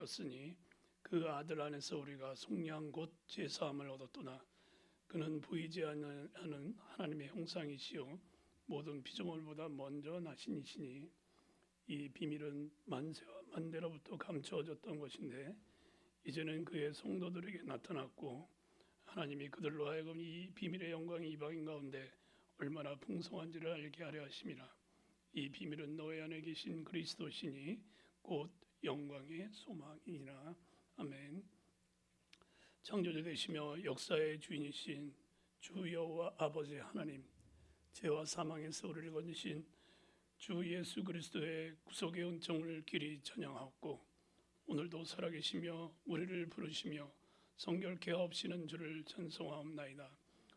였으니 그 아들 안에서 우리가 속량 곧 제사함을 얻었도나 그는 보이지 않는 하나님의 형상이시요 모든 피조물보다 먼저 나신 이시니 이 비밀은 만세와 만대로부터 감추어졌던 것인데 이제는 그의 성도들에게 나타났고 하나님이 그들로 하여금 이 비밀의 영광이 이방인 가운데 얼마나 풍성한지를 알게 하려 하심이라. 이 비밀은 너희 안에 계신 그리스도시니 곧 영광의 소망이니라. 아멘. 창조주 되시며 역사의 주인이신 주 여호와 아버지 하나님, 죄와 사망에서 우리를 건지신 주 예수 그리스도의 구속의 은총을 길이 찬양하옵고 오늘도 살아계시며 우리를 부르시며 성결케 하옵시는 주를 찬송하옵나이다.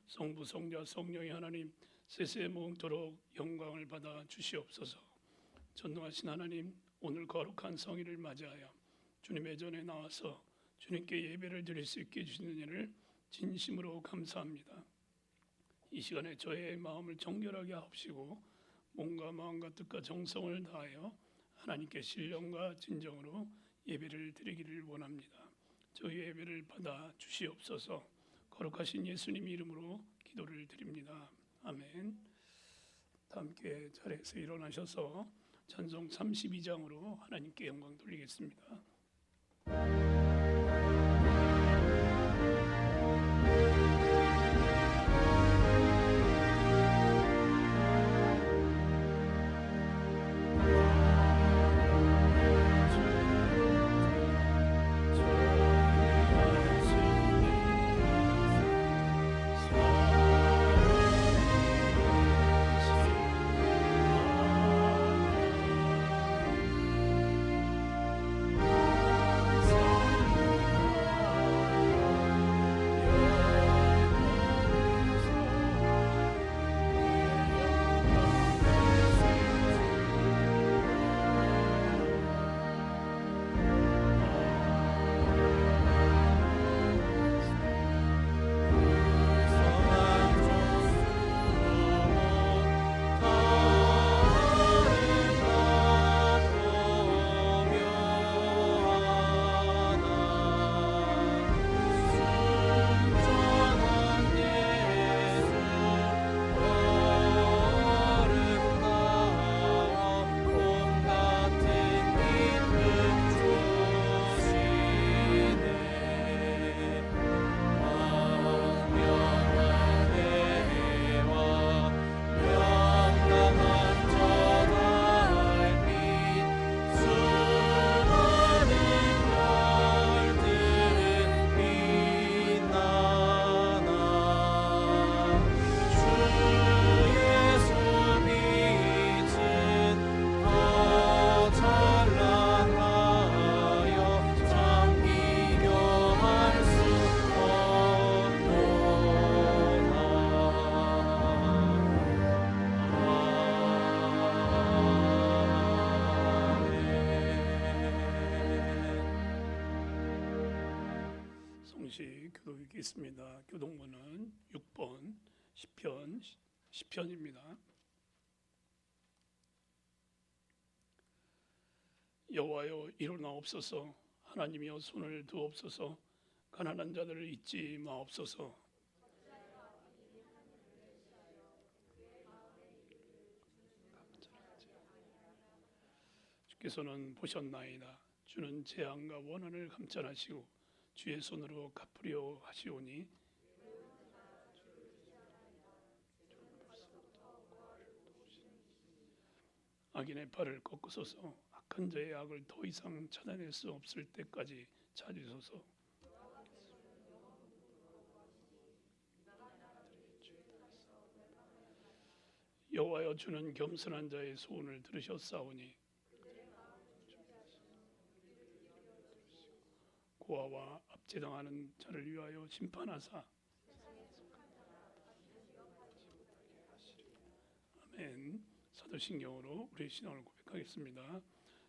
성부 성자 성령의 하나님 세세 모음토록 영광을 받아 주시옵소서. 전능하신 하나님, 오늘 거룩한 성일을 맞이하여 주님의 전에 나와서 주님께 예배를 드릴 수 있게 해주시는 일을 진심으로 감사합니다. 이 시간에 저의 마음을 정결하게 하옵시고 몸과 마음과 뜻과 정성을 다하여 하나님께 신령과 진정으로 예배를 드리기를 원합니다. 저희 예배를 받아 주시옵소서. 거룩하신 예수님 이름으로 기도를 드립니다. 아멘. 다 함께 자리에서 일어나셔서 찬송 32장으로 하나님께 영광 돌리겠습니다. 교독이겠습니다. 교독문은 6번 시편입니다. 여호와여 일어나옵소서. 하나님이여 손을 두옵소서. 가난한 자들을 잊지 마옵소서. 주께서는 보셨나이다. 주는 재앙과 원한을 감찰하시고 주의 손으로 갚으려 하시오니 악인의 발을 꺾으소서. 악한 자의 악을 더 이상 찾아낼 수 없을 때까지 찾으소서. 여호와여 주는 겸손한 자의 소원을 들으셨사오니 고아와 압제당하는 자를 위하여 심판하사 아멘. 사도신경으로 우리의 신앙을 고백하겠습니다.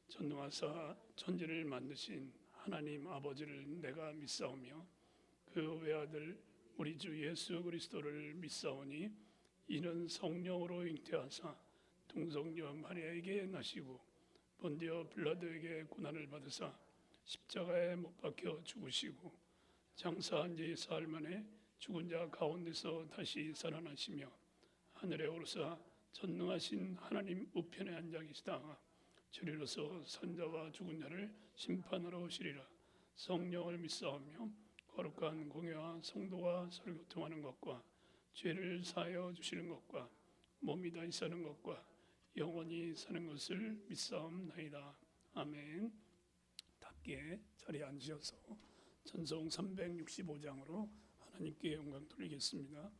전능하사 천지를 만드신 하나님 아버지를 내가 믿사오며 그 외아들 우리 주 예수 그리스도를 믿사오니 이는 성령으로 잉태하사 동성녀 마리아에게 나시고 본디오 빌라도에게 고난을 받으사 십자가에 못 박혀 죽으시고 장사한 지 사흘 만에 죽은 자 가운데서 다시 살아나시며 하늘에 오르사 전능하신 하나님 우편에 앉아 계시다가 주리로서 산자와 죽은 자를 심판하러 오시리라. 성령을 믿사오며 거룩한 공회와 성도가 설교통하는 것과 죄를 사하여 주시는 것과 몸이 다시 사는 것과 영원히 사는 것을 믿사옵나이다. 아멘. 답게 자리에 앉으셔서 찬송 365장으로 하나님께 영광 돌리겠습니다.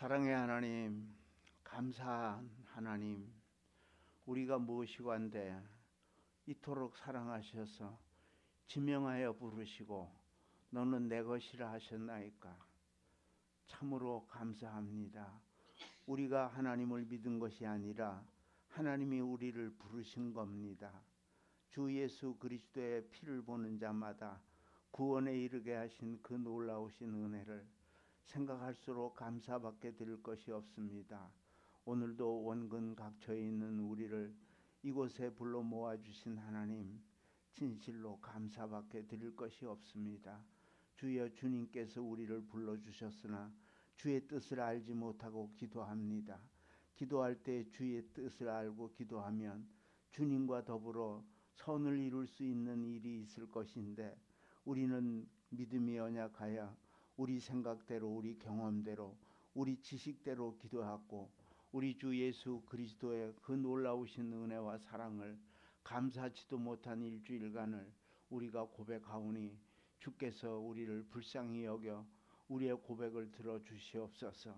사랑의 하나님, 감사한 하나님, 우리가 무엇이고 한데 이토록 사랑하셔서 지명하여 부르시고 너는 내 것이라 하셨나이까. 참으로 감사합니다. 우리가 하나님을 믿은 것이 아니라 하나님이 우리를 부르신 겁니다. 주 예수 그리스도의 피를 보는 자마다 구원에 이르게 하신 그 놀라우신 은혜를 생각할수록 감사밖에 드릴 것이 없습니다. 오늘도 원근 각처에 있는 우리를 이곳에 불러 모아주신 하나님, 진실로 감사밖에 드릴 것이 없습니다. 주여, 주님께서 우리를 불러주셨으나 주의 뜻을 알지 못하고 기도합니다. 기도할 때 주의 뜻을 알고 기도하면 주님과 더불어 선을 이룰 수 있는 일이 있을 것인데, 우리는 믿음이 연약하여 우리 생각대로, 우리 경험대로, 우리 지식대로 기도하고 우리 주 예수 그리스도의 그 놀라우신 은혜와 사랑을 감사하지도 못한 일주일간을 우리가 고백하오니 주께서 우리를 불쌍히 여겨 우리의 고백을 들어주시옵소서.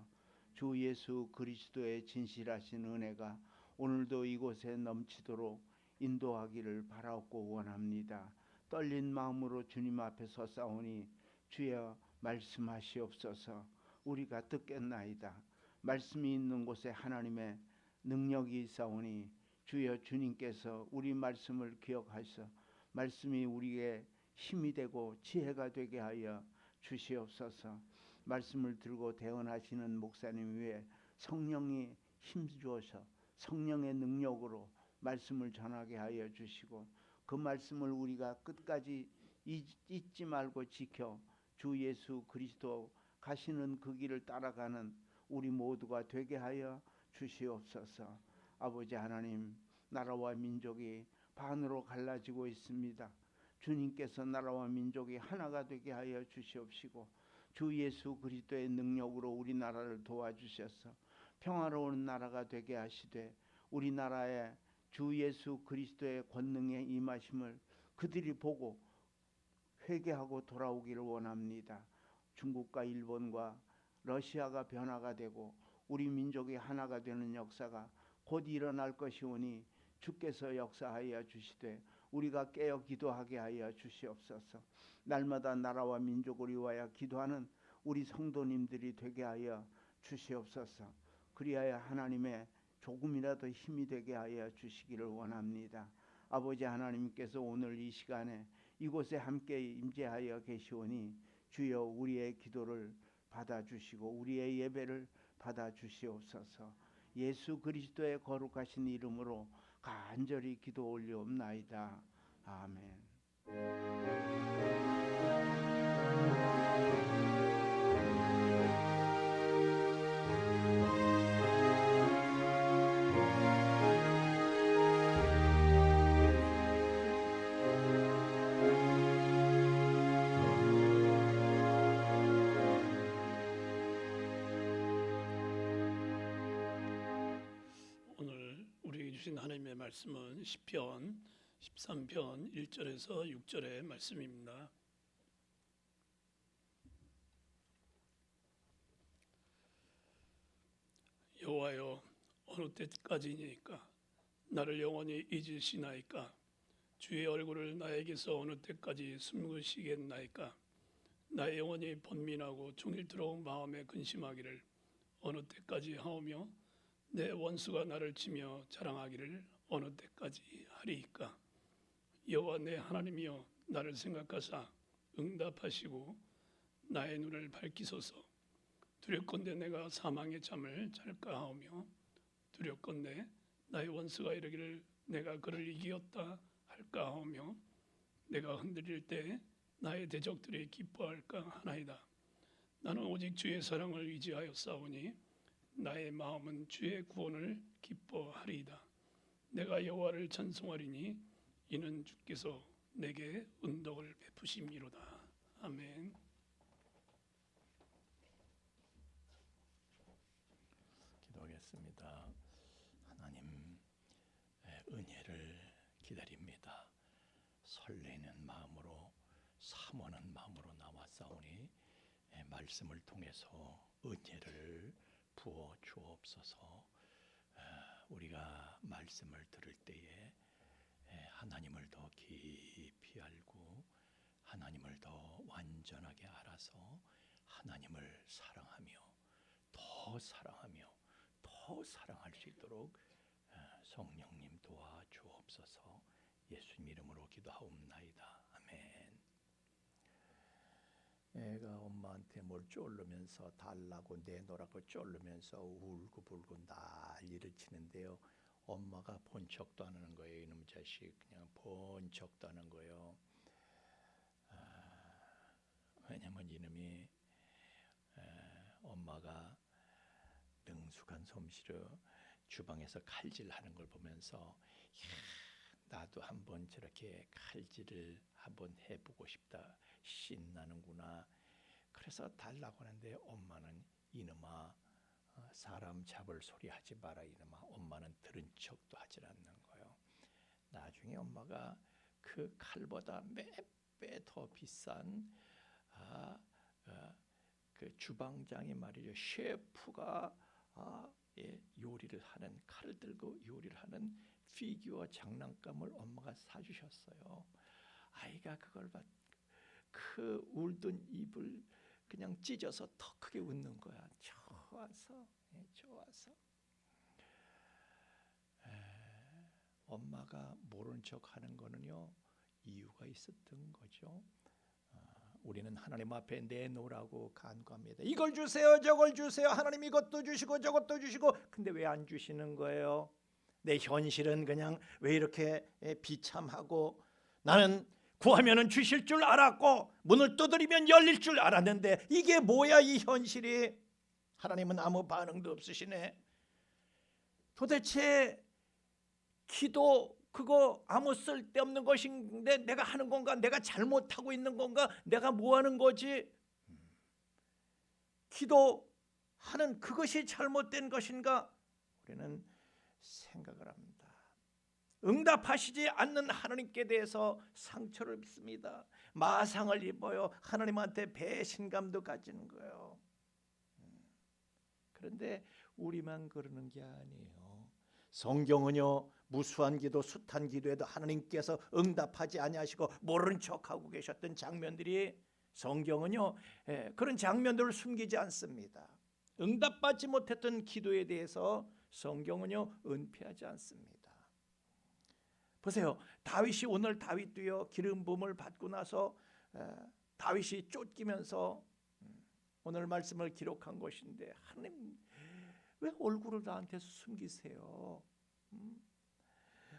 주 예수 그리스도의 진실하신 은혜가 오늘도 이곳에 넘치도록 인도하기를 바라옵고 원합니다. 떨린 마음으로 주님 앞에 서싸오니 주여 말씀하시옵소서. 우리가 듣겠나이다. 말씀이 있는 곳에 하나님의 능력이 있사오니 주여 주님께서 우리 말씀을 기억하셔 말씀이 우리의 힘이 되고 지혜가 되게 하여 주시옵소서. 말씀을 들고 대언하시는 목사님 위에 성령이 힘주어서 성령의 능력으로 말씀을 전하게 하여 주시고 그 말씀을 우리가 끝까지 잊지 말고 지켜 주 예수 그리스도 가시는 그 길을 따라가는 우리 모두가 되게 하여 주시옵소서. 아버지 하나님, 나라와 민족이 반으로 갈라지고 있습니다. 주님께서 나라와 민족이 하나가 되게 하여 주시옵시고 주 예수 그리스도의 능력으로 우리나라를 도와주셔서 평화로운 나라가 되게 하시되 우리나라에 주 예수 그리스도의 권능의 임하심을 그들이 보고 회개하고 돌아오기를 원합니다. 중국과 일본과 러시아가 변화가 되고 우리 민족이 하나가 되는 역사가 곧 일어날 것이오니 주께서 역사하여 주시되 우리가 깨어 기도하게 하여 주시옵소서. 날마다 나라와 민족을 위하여 기도하는 우리 성도님들이 되게 하여 주시옵소서. 그리하여 하나님의 조금이라도 힘이 되게 하여 주시기를 원합니다. 아버지 하나님께서 오늘 이 시간에 이곳에 함께 임재하여 계시오니 주여 우리의 기도를 받아주시고 우리의 예배를 받아주시옵소서. 예수 그리스도의 거룩하신 이름으로 간절히 기도 올리옵나이다. 아멘. 오늘 우리에게 주신 하나님의 말씀은 시편 13편 1절에서 6절의 말씀입니다. 여호와여, 어느 때까지니까 나를 영원히 잊으시나이까? 주의 얼굴을 나에게서 어느 때까지 숨으시겠나이까? 나의 영혼이 번민하고 종일토록 마음에 근심하기를 어느 때까지 하오며 내 원수가 나를 치며 자랑하기를 어느 때까지 하리이까? 여호와 내 하나님이여, 나를 생각하사 응답하시고 나의 눈을 밝히소서. 두렵건대 내가 사망의 잠을 잘까 하오며 두렵건대 나의 원수가 이르기를 내가 그를 이기었다 할까 하오며 내가 흔들릴 때 나의 대적들이 기뻐할까 하나이다. 나는 오직 주의 사랑을 의지하여 싸우니 나의 마음은 주의 구원을 기뻐하리이다. 내가 여호와를 찬송하리니 이는 주께서 내게 은덕을 베푸심이로다. 아멘. 기도하겠습니다. 하나님, 은혜를 기다립니다. 설레는 마음으로 사모하는 마음으로 나왔사오니 말씀을 통해서 은혜를 부어 주옵소서. 우리가 말씀을 들을 때에 하나님을 더 깊이 알고 하나님을 더 완전하게 알아서 하나님을 사랑하며 더 사랑하며 더 사랑할 수 있도록 성령님 도와 주옵소서. 예수님 이름으로 기도하옵나이다. 아멘. 애가 엄마한테 뭘 쫄르면서 달라고 내놓으라고 쫄르면서 울고불고 난리를 치는데요. 엄마가 본 척도 안 하는 거예요. 이놈 자식 그냥 본 척도 안 하는 거예요. 왜냐면 이놈이 엄마가 능숙한 솜씨로 주방에서 칼질하는 걸 보면서 나도 한번 저렇게 칼질을 한번 해보고 싶다, 신나는구나. 그래서 달라고 하는데 엄마는 이놈아, 사람 잡을 소리 하지 마라. 이놈아, 엄마는 들은 척도 하질 않는 거예요. 나중에 엄마가 그 칼보다 몇 배 더 비싼 그 주방장이 말이죠, 셰프가 요리를 하는, 칼을 들고 요리를 하는 피규어 장난감을 엄마가 사주셨어요. 아이가 그걸 그 울던 입을 그냥 찢어서 더 크게 웃는 거야. 좋아서, 좋아서. 엄마가 모른 척하는 거는요 이유가 있었던 거죠. 우리는 하나님 앞에 내놓으라고 간구합니다. 이걸 주세요, 저걸 주세요. 하나님 이것도 주시고 저것도 주시고. 근데 왜 안 주시는 거예요? 내 현실은 그냥 왜 이렇게 비참하고, 나는 구하면은 주실 줄 알았고 문을 두드리면 열릴 줄 알았는데 이게 뭐야 이 현실이. 하나님은 아무 반응도 없으시네. 도대체 기도 그거 아무 쓸데없는 것인데 내가 하는 건가? 내가 잘못하고 있는 건가? 내가 뭐 하는 거지? 기도하는 그것이 잘못된 것인가? 우리는 생각을 합니다. 응답하시지 않는 하나님께 대해서 상처를 입습니다. 마상을 입어요. 하나님한테 배신감도 가지는 거예요. 그런데 우리만 그러는 게 아니에요. 성경은요 무수한 기도, 숱한 기도에도 하나님께서 응답하지 아니하시고 모른 척하고 계셨던 장면들이, 성경은요 그런 장면들을 숨기지 않습니다. 응답받지 못했던 기도에 대해서 성경은요 은폐하지 않습니다. 보세요. 다윗이, 오늘 다윗도요 기름 부음을 받고 나서 다윗이 쫓기면서 오늘 말씀을 기록한 것인데, 하나님 왜 얼굴을 나한테서 숨기세요?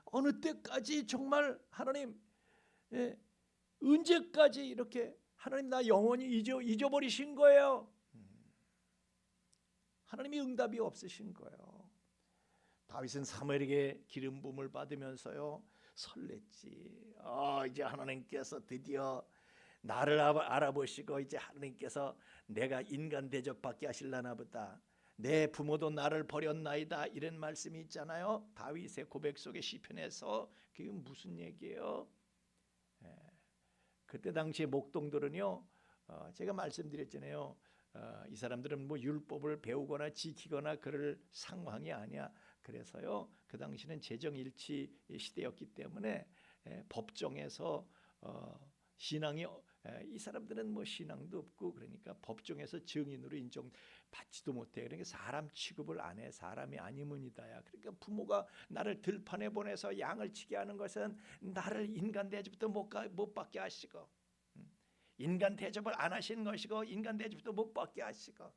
어느 때까지 정말 하나님, 언제까지 이렇게 하나님 나 영원히 잊어버리신 거예요? 하나님이 응답이 없으신 거예요. 다윗은 사무엘에게 기름 부음을 받으면서요 설렜지. 이제 하나님께서 드디어 나를 알아보시고 이제 하나님께서 내가 인간 대접받게 하실라나 보다. 내 부모도 나를 버렸나이다. 이런 말씀이 있잖아요. 다윗의 고백 속에 시편에서. 그게 무슨 얘기예요? 그때 당시에 목동들은요 제가 말씀드렸잖아요. 이 사람들은 뭐 율법을 배우거나 지키거나 그럴 상황이 아니야. 그래서요 그 당시는 재정일치 시대였기 때문에 법정에서 신앙이, 이 사람들은 뭐 신앙도 없고 그러니까 법정에서 증인으로 인정받지도 못해. 그러니까 사람 취급을 안 해. 사람이 아니면이다야. 그러니까 부모가 나를 들판에 보내서 양을 치게 하는 것은 나를 인간 대접도 못 받게 하시고, 인간 대접을 안 하시는 것이고, 인간 대접도 못 받게 하시고,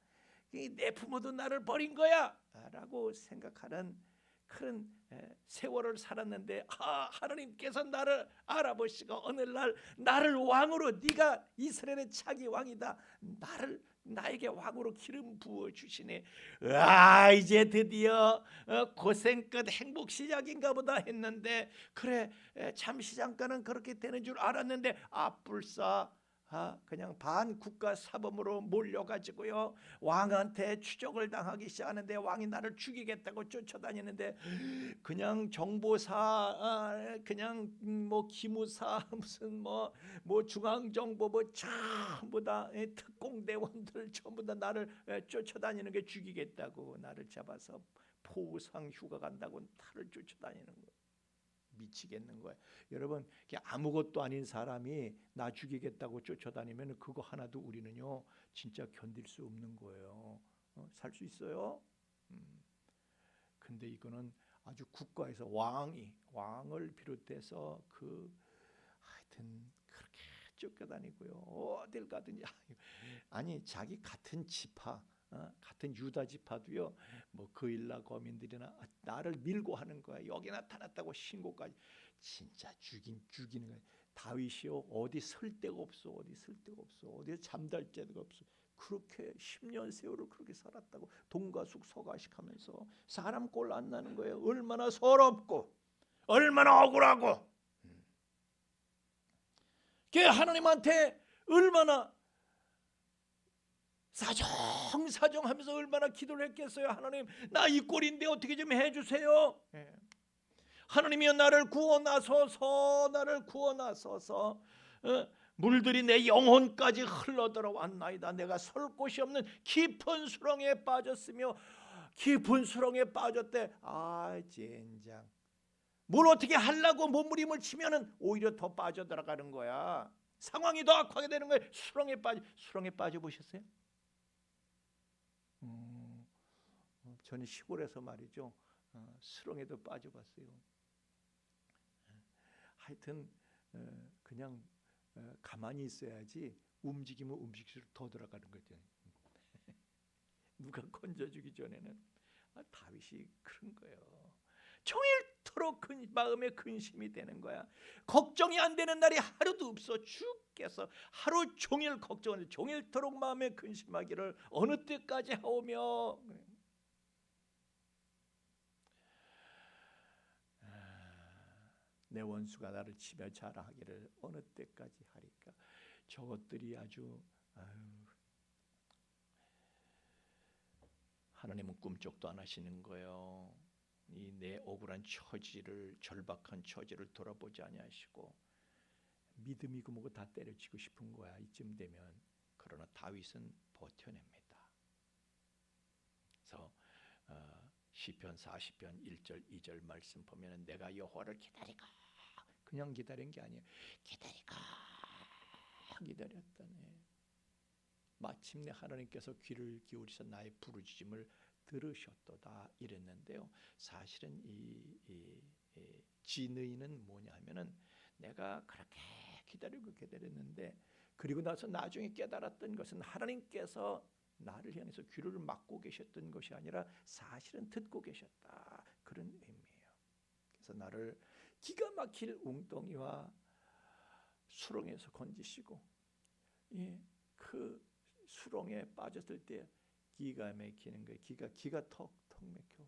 내 부모도 나를 버린 거야 라고 생각하는 그런 세월을 살았는데, 하나님께서 나를 알아보시고 어느 날 나를 왕으로, 네가 이스라엘의 차기 왕이다, 나에게 왕으로 기름 부어 주시네. 이제 드디어 고생 끝 행복 시작인가 보다 했는데, 그래 잠시 잠깐은 그렇게 되는 줄 알았는데 불사 그냥 반국가 사범으로 몰려가지고요 왕한테 추적을 당하기 시작하는데, 왕이 나를 죽이겠다고 쫓아다니는데 그냥 정보사, 그냥 뭐 기무사, 무슨 뭐 중앙정보 전부 다 특공대원들 전부 다 나를 쫓아다니는 게, 죽이겠다고 나를 잡아서 포상 휴가 간다고 나를 쫓아다니는 거예요. 미치겠는 거예요. 여러분, 아무것도 아닌 사람이 나 죽이겠다고 쫓아다니면 그거 하나도 우리는요 진짜 견딜 수 없는 거예요. 살 수 있어요? 근데 이거는 아주 국가에서 왕을 비롯해서 하여튼 그렇게 쫓겨다니고요. 어딜 가든지 아니 자기 같은 지파, 같은 유다 지파도요 뭐 그일라 거민들이나 나를 밀고 하는 거야. 여기 나타났다고 신고까지. 진짜 죽이는 거야. 다윗이요 어디 설 데가 없어. 어디에 잠잘 데가 없어. 그렇게 10년 세월을 그렇게 살았다고. 동가숙 서가식하면서 사람 꼴 안 나는 거예요. 얼마나 서럽고 얼마나 억울하고. 그게 하나님한테 얼마나 사정하면서 얼마나 기도를 했겠어요. 하나님 나 이 꼴인데 어떻게 좀 해주세요. 하나님이여 나를 구원하소서. 물들이 내 영혼까지 흘러들어왔나이다. 내가 설 곳이 없는 깊은 수렁에 빠졌으며 깊은 수렁에 빠졌대. 젠장 뭘 어떻게 하려고 몸부림을 치면은 오히려 더 빠져들어가는 거야. 상황이 더 악화게 되는 거예요. 수렁에 빠져 보셨어요? 저는 시골에서 말이죠. 수렁에도 빠져봤어요. 하여튼 그냥 가만히 있어야지 움직이면 움직일수록 더 들어가는 거죠. 누가 건져주기 전에는 다윗이 그런 거예요. 종일토록 마음에 근심이 되는 거야. 걱정이 안 되는 날이 하루도 없어. 주께서 하루 종일 걱정하는데 종일토록 마음에 근심하기를 어느 때까지 하오며. 내 원수가 나를 치며 자랑하기를 어느 때까지 하리까. 저것들이 아주 하나님은 꿈쩍도 안 하시는 거예요. 이 내 억울한 처지를, 절박한 처지를 돌아보지 아니하시고 믿음이고 뭐고 다 때려치고 싶은 거야. 이쯤 되면. 그러나 다윗은 버텨냅니다. 그래서 시편 40편 1절 2절 말씀 보면은 내가 여호와를 기다리가, 그냥 기다린 게 아니에요. 기다렸다네. 마침내 하나님께서 귀를 기울이셔 나의 부르짖음을 들으셨도다 이랬는데요. 사실은 이 진의는 뭐냐 하면은 내가 그렇게 기다렸는데 그리고 나서 나중에 깨달았던 것은 하나님께서 나를 향해서 귀를 막고 계셨던 것이 아니라 사실은 듣고 계셨다, 그런 의미예요. 그래서 나를 기가 막힐 웅덩이와 수렁에서 건지시고, 그 수렁에 빠졌을 때 기가 막히는 거예요. 기가 턱턱 막혀.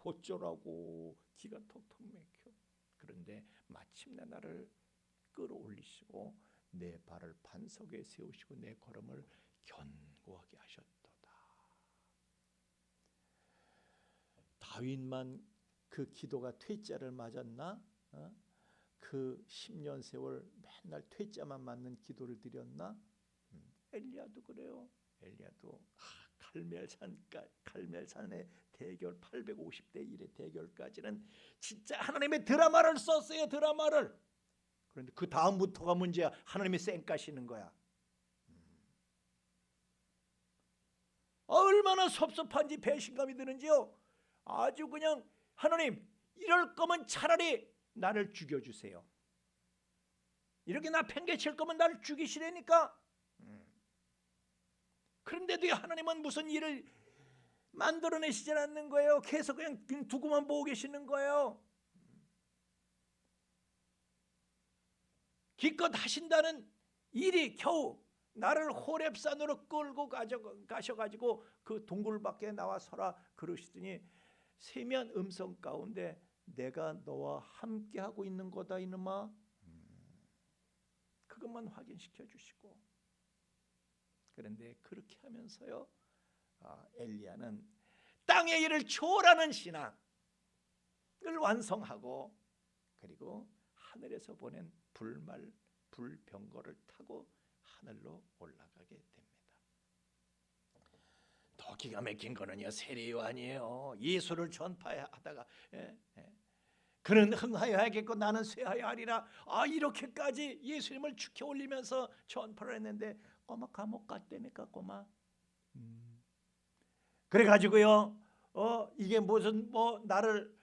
어쩌라고 기가 턱턱 막혀. 그런데 마침내 나를 끌어올리시고 내 발을 반석에 세우시고 내 걸음을 견고하게 하셨도다. 다윗만 그 기도가 퇴짜를 맞았나? 그 10년 세월 맨날 퇴짜만 맞는 기도를 드렸나? 엘리야도 그래요. 엘리야도 갈멜산의 대결 850대 1의 대결까지는 진짜 하나님의 드라마를 썼어요. 드라마를. 그런데 그 다음부터가 문제야. 하나님이 쌩까시는 거야. 얼마나 섭섭한지 배신감이 드는지요. 아주 그냥 하나님 이럴 거면 차라리 나를 죽여주세요. 이렇게 나 팽개칠 거면 나를 죽이시라니까. 그런데도 하나님은 무슨 일을 만들어내시지 않는 거예요. 계속 그냥 두고만 보고 계시는 거예요. 기껏 하신다는 일이 겨우 나를 호렙산으로 끌고 가셔가지고 그 동굴 밖에 나와 서라 그러시더니 세미한 음성 가운데 내가 너와 함께하고 있는 거다 이놈아. 그것만 확인시켜 주시고. 그런데 그렇게 하면서요, 엘리야는 땅의 일을 초월하는 신앙을 완성하고 그리고 하늘에서 보낸 불병거를 타고 하늘로 올라가게 됩니다. 더 기가 막힌 거는요, 세례요한이에요. 예수를 전파하다가 그는 흥하여 하겠고 나는 쇠하여 하리라. 이렇게까지 예수님을 축해 올리면서 전파를 했는데 꼬마 감옥 갔다니까 꼬마. 그래가지고요, 이게 무슨 나를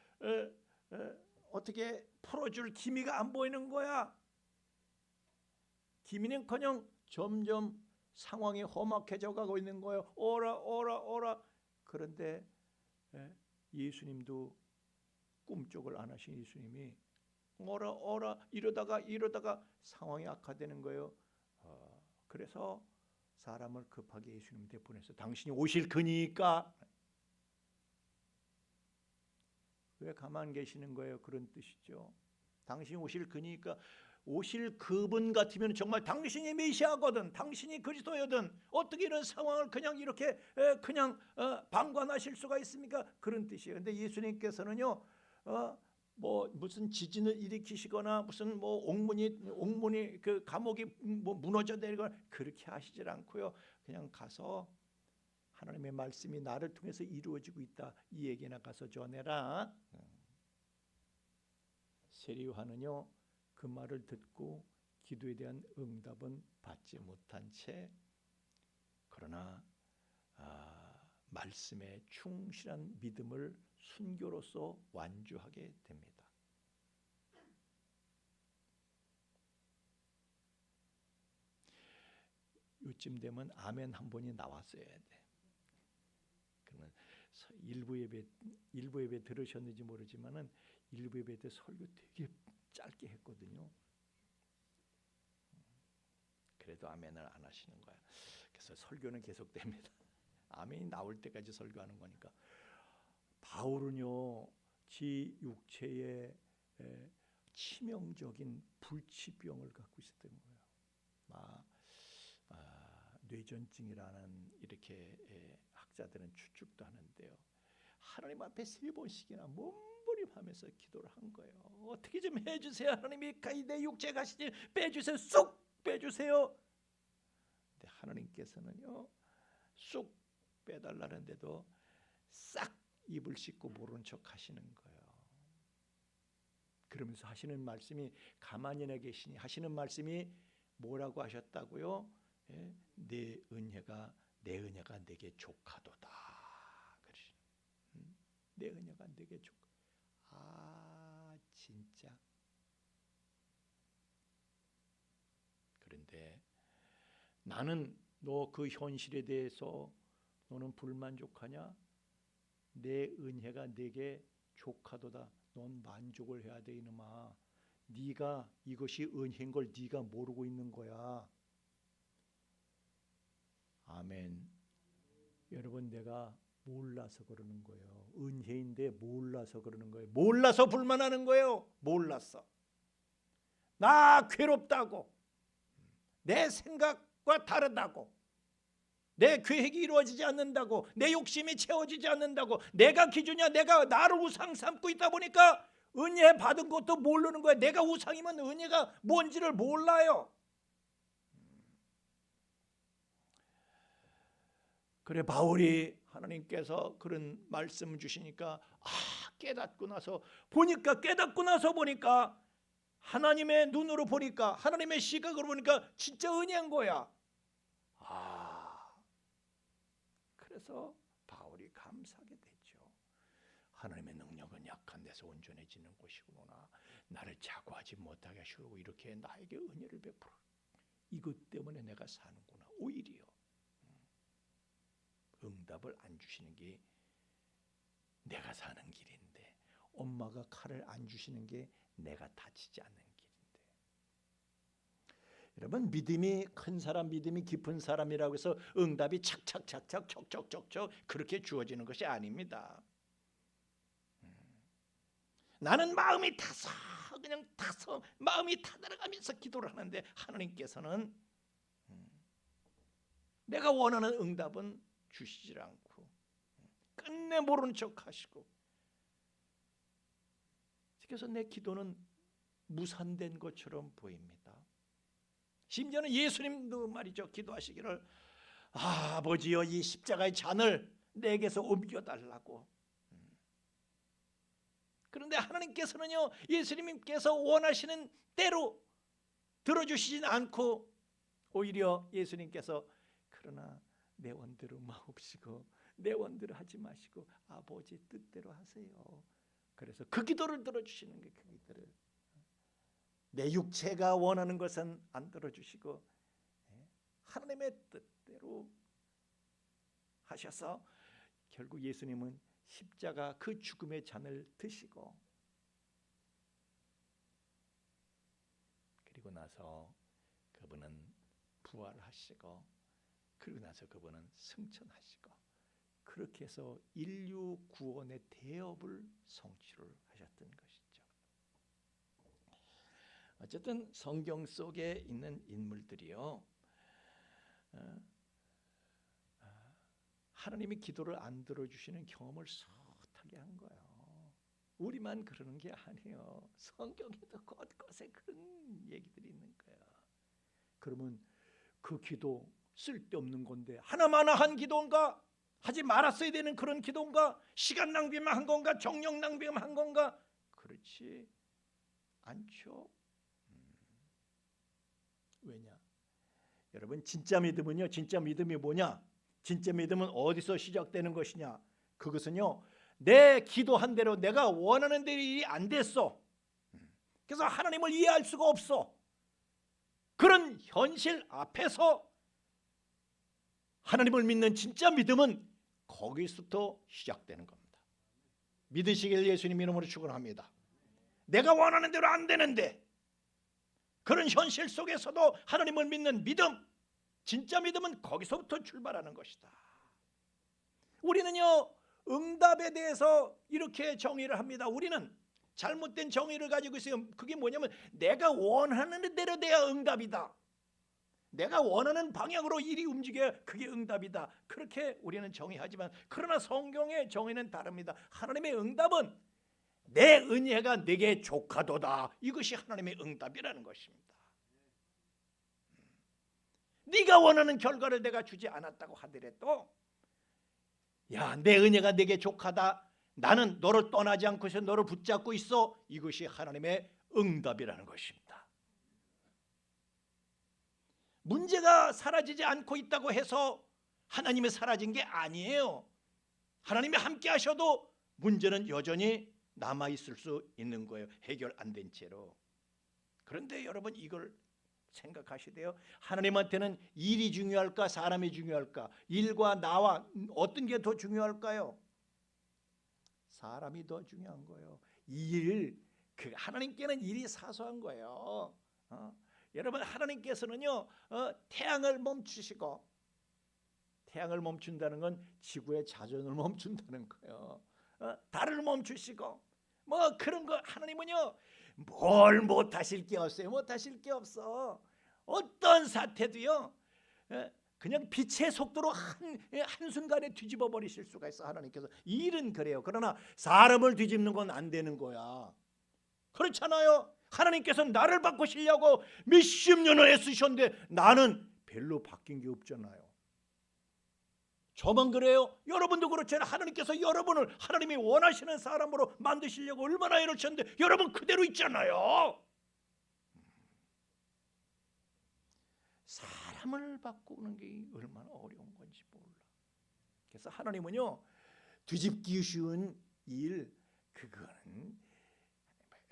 어떻게 풀어줄 기미가 안 보이는 거야. 기미는커녕 점점 상황이 험악해져 가고 있는 거예요. 오라. 그런데 예수님도 꿈쩍을 안 하신 예수님이 오라 이러다가 상황이 악화되는 거예요. 그래서 사람을 급하게 예수님한테 보내서 당신이 오실 그니까 왜 가만 계시는 거예요? 그런 뜻이죠. 당신이 오실 그니까, 오실 그분 같으면 정말 당신이 메시아거든, 당신이 그리스도여든 어떻게 이런 상황을 그냥 이렇게 그냥 방관하실 수가 있습니까? 그런 뜻이에요. 근데 예수님께서는요, 무슨 지진을 일으키시거나 무슨 옥문이 그 감옥이 무너져 내리거나 그렇게 하시질 않고요. 그냥 가서 하나님의 말씀이 나를 통해서 이루어지고 있다, 이 얘기나 가서 전해라. 세리요한은요 그 말을 듣고 기도에 대한 응답은 받지 못한 채 그러나 말씀에 충실한 믿음을 순교로서 완주하게 됩니다. 요쯤 되면 아멘 한 번이 나왔어야 돼. 그러면 일부 예배 들으셨는지 모르지만은 일부 예배 때 설교 되게 짧게 했거든요. 그래도 아멘을 안 하시는 거야. 그래서 설교는 계속됩니다. 아멘이 나올 때까지 설교하는 거니까. 바울은요, 지 육체에 치명적인 불치병을 갖고 있었던 거예요. 뇌전증이라는 이렇게 학자들은 추측도 하는데요. 하나님 앞에 3번씩이나 몸부림하면서 기도를 한 거예요. 어떻게 좀 해주세요. 하나님이 내 육체 가시지 빼주세요. 쑥 빼주세요. 근데 하나님께서는요, 쑥 빼달라는데도 싹 입을 씻고 모른 척 하시는 거예요. 그러면서 하시는 말씀이 가만히 계시니 하시는 말씀이 뭐라고 하셨다고요? 예? 내 은혜가 내게 족하도다. 내 은혜가 내게 족하. 진짜. 그런데 나는 너 그 현실에 대해서 너는 불만족하냐? 내 은혜가 내게 족하도다. 넌 만족을 해야 돼 이놈아. 네가 이것이 은혜인 걸 네가 모르고 있는 거야. 아멘. 여러분 내가 몰라서 그러는 거예요. 은혜인데 몰라서 그러는 거예요. 몰라서 불만하는 거예요. 몰랐어. 나 괴롭다고. 내 생각과 다르다고. 내 계획이 이루어지지 않는다고. 내 욕심이 채워지지 않는다고. 내가 기준이야. 내가 나를 우상 삼고 있다 보니까 은혜 받은 것도 모르는 거야. 내가 우상이면 은혜가 뭔지를 몰라요. 그래 바울이 하나님께서 그런 말씀을 주시니까 깨닫고 나서 보니까 하나님의 눈으로 보니까 하나님의 시각으로 보니까 진짜 은혜인 거야. 그래서 바울이 감사하게 됐죠. 하나님의 능력은 약한 데서 온전해지는 것이구나. 나를 자고하지 못하게 하시고 이렇게 나에게 은혜를 베풀어. 이것 때문에 내가 사는구나. 오히려 응답을 안 주시는 게 내가 사는 길인데, 엄마가 칼을 안 주시는 게 내가 다치지 않는 길인데. 여러분 믿음이 큰 사람, 믿음이 깊은 사람이라고 해서 응답이 착착착착 척척척척 그렇게 주어지는 것이 아닙니다. 나는 마음이 타서 마음이 타들어가면서 기도를 하는데 하나님께서는 내가 원하는 응답은 주시질 않고 끝내 모르는 척 하시고, 그래서 내 기도는 무산된 것처럼 보입니다. 심지어는 예수님도 말이죠, 기도하시기를 아버지여 이 십자가의 잔을 내게서 옮겨달라고. 그런데 하나님께서는요, 예수님께서 원하시는 대로 들어주시진 않고 오히려 예수님께서 그러나 내 원대로 마옵시고 내 원대로 하지 마시고 아버지 뜻대로 하세요. 그래서 그 기도를 들어주시는 게 그 기도를. 내 육체가 원하는 것은 안 들어주시고 하나님의 뜻대로 하셔서 결국 예수님은 십자가 그 죽음의 잔을 드시고 그리고 나서 그분은 부활하시고 그리고 나서 그분은 승천하시고 그렇게 해서 인류 구원의 대업을 성취를 하셨던 것이죠. 어쨌든 성경 속에 있는 인물들이요, 하나님이 기도를 안 들어주시는 경험을 숱하게 한 거예요. 우리만 그러는 게 아니에요. 성경에도 곳곳에 그런 얘기들이 있는 거예요. 그러면 그 기도 쓸데없는 건데 하나마나 한 기도인가? 하지 말았어야 되는 그런 기도인가? 시간 낭비만 한 건가? 정력 낭비만 한 건가? 그렇지. 않죠. 왜냐? 여러분 진짜 믿음은요. 진짜 믿음이 뭐냐? 진짜 믿음은 어디서 시작되는 것이냐? 그것은요. 내 기도한 대로 내가 원하는 대로 일이 안 됐어. 그래서 하나님을 이해할 수가 없어. 그런 현실 앞에서 하나님을 믿는 진짜 믿음은 거기서부터 시작되는 겁니다. 믿으시길 예수님 이름으로 축원합니다. 내가 원하는 대로 안 되는데 그런 현실 속에서도 하나님을 믿는 믿음, 진짜 믿음은 거기서부터 출발하는 것이다. 우리는요 응답에 대해서 이렇게 정의를 합니다. 우리는 잘못된 정의를 가지고 있어요. 그게 뭐냐면 내가 원하는 대로 돼야 응답이다. 내가 원하는 방향으로 일이 움직여야 그게 응답이다. 그렇게 우리는 정의하지만 그러나 성경의 정의는 다릅니다. 하나님의 응답은 내 은혜가 내게 족하도다. 이것이 하나님의 응답이라는 것입니다. 네가 원하는 결과를 내가 주지 않았다고 하더라도 야, 내 은혜가 내게 족하다. 나는 너를 떠나지 않고서 너를 붙잡고 있어. 이것이 하나님의 응답이라는 것입니다. 문제가 사라지지 않고 있다고 해서 하나님이 사라진 게 아니에요. 하나님이 함께 하셔도 문제는 여전히 남아 있을 수 있는 거예요. 해결 안 된 채로. 그런데 여러분 이걸 생각하시대요. 하나님한테는 일이 중요할까 사람이 중요할까? 일과 나와 어떤 게 더 중요할까요? 사람이 더 중요한 거예요. 하나님께는 일이 사소한 거예요. 여러분 하나님께서는요 태양을 멈추시고, 태양을 멈춘다는 건 지구의 자전을 멈춘다는 거예요. 달을 멈추시고 뭐 그런 거 하나님은요 뭘 못하실 게 없어요. 못하실 게 없어. 어떤 사태도요 그냥 빛의 속도로 한순간에 뒤집어 버리실 수가 있어. 하나님께서 일은 그래요. 그러나 사람을 뒤집는 건 안 되는 거야. 그렇잖아요. 하나님께서 나를 바꾸시려고 몇십 년을 애쓰셨는데 나는 별로 바뀐 게 없잖아요. 저만 그래요? 여러분도 그렇잖아요. 하나님께서 여러분을 하나님이 원하시는 사람으로 만드시려고 얼마나 애를 썼는데 여러분 그대로 있잖아요. 사람을 바꾸는 게 얼마나 어려운 건지 몰라. 그래서 하나님은요 뒤집기 쉬운 일, 그거는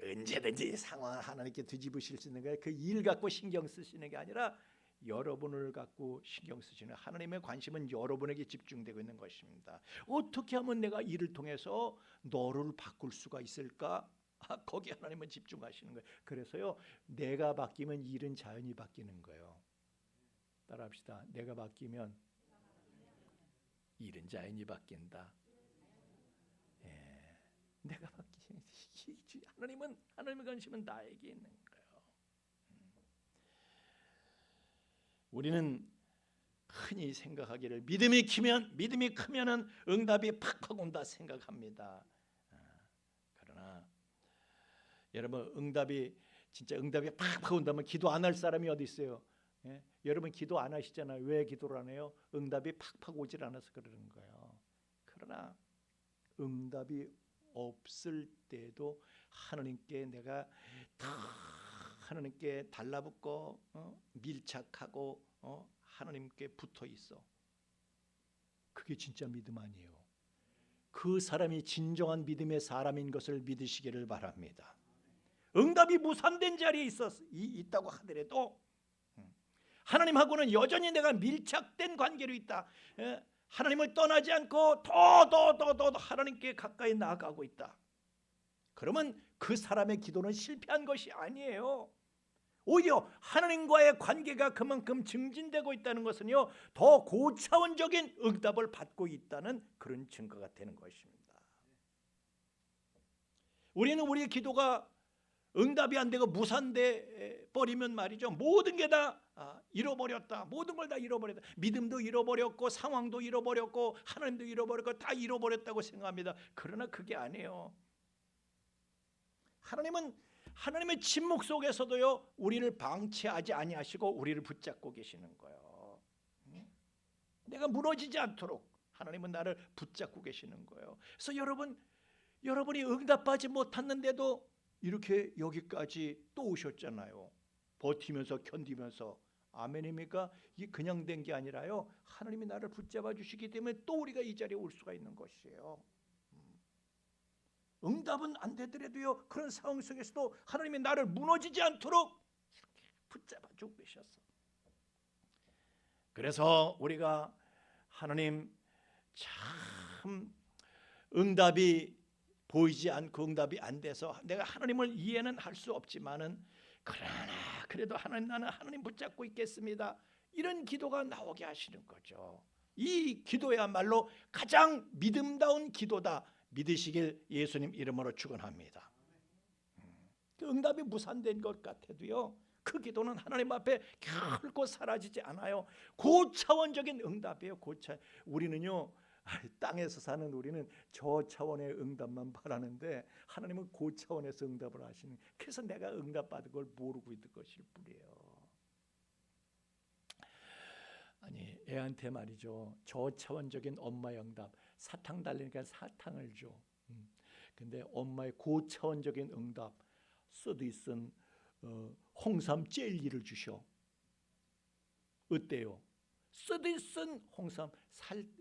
언제든지 상황을 하나님께 뒤집으실 수 있는 거예요. 그 일 갖고 신경 쓰시는 게 아니라 여러분을 갖고 신경 쓰시는, 하나님의 관심은 여러분에게 집중되고 있는 것입니다. 어떻게 하면 내가 이를 통해서 너를 바꿀 수가 있을까? 거기 하나님은 집중하시는 거예요. 그래서요 내가 바뀌면 일은 자연히 바뀌는 거예요. 따라합시다. 내가 바뀌면 일은 자연히 바뀐다. 내가 바뀌면 하나님의 관심은 나에게 있는 거예요. 우리는 흔히 생각하기를 믿음이 크면은 응답이 팍팍 온다 생각합니다. 그러나 여러분 진짜 응답이 팍팍 온다면 기도 안 할 사람이 어디 있어요? 여러분 기도 안 하시잖아요. 왜 기도를 안 해요? 응답이 팍팍 오질 않아서 그러는 거예요. 그러나 응답이 없을 때도 하나님께 내가 다 하나님께 달라붙고 밀착하고 하나님께 붙어 있어. 그게 진짜 믿음 아니에요. 그 사람이 진정한 믿음의 사람인 것을 믿으시기를 바랍니다. 응답이 무산된 자리에 있다고 하더라도 하나님하고는 여전히 내가 밀착된 관계로 있다. 하나님을 떠나지 않고 더 하나님께 가까이 나아가고 있다. 그러면 그 사람의 기도는 실패한 것이 아니에요. 오히려 하나님과의 관계가 그만큼 증진되고 있다는 것은요 더 고차원적인 응답을 받고 있다는 그런 증거가 되는 것입니다. 우리는 우리의 기도가 응답이 안 되고 무산돼 버리면 말이죠 모든 게 다 잃어버렸다. 모든 걸 다 잃어버렸다. 믿음도 잃어버렸고 상황도 잃어버렸고 하나님도 잃어버렸고 다 잃어버렸다고 생각합니다. 그러나 그게 아니에요. 하나님은 하나님의 침묵 속에서도요 우리를 방치하지 아니하시고 우리를 붙잡고 계시는 거예요. 내가 무너지지 않도록 하나님은 나를 붙잡고 계시는 거예요. 그래서 여러분이 응답하지 못했는데도 이렇게 여기까지 또 오셨잖아요. 버티면서 견디면서. 아멘입니까? 이게 그냥 된 게 아니라요. 하나님이 나를 붙잡아 주시기 때문에 또 우리가 이 자리에 올 수가 있는 것이에요. 응답은 안 되더라도요. 그런 상황 속에서도 하나님이 나를 무너지지 않도록 이렇게 붙잡아 주고 계셨어. 그래서 우리가 하나님 참 응답이 보이지 않고 응답이 안 돼서 내가 하나님을 이해는 할 수 없지만은 그러나 그래도 하나님 나는 하나님 붙잡고 있겠습니다. 이런 기도가 나오게 하시는 거죠. 이 기도야말로 가장 믿음다운 기도다. 믿으시길 예수님 이름으로 축원합니다. 그 응답이 무산된 것 같아도요. 그 기도는 하나님 앞에 결코 사라지지 않아요. 고차원적인 응답이에요. 우리는요. 땅에서 사는 우리는 저차원의 응답만 바라는데 하나님은 고차원에서 응답을 하시는. 그래서 내가 응답받은 걸 모르고 있는 것일 뿐이에요. 아니 애한테 말이죠. 저차원적인 엄마의 응답. 사탕 달리니까 사탕을 줘. 근데 엄마의 고차원적인 응답. 쓰디쓴 홍삼 젤리를 주셔. 어때요? 쓰디쓴 홍삼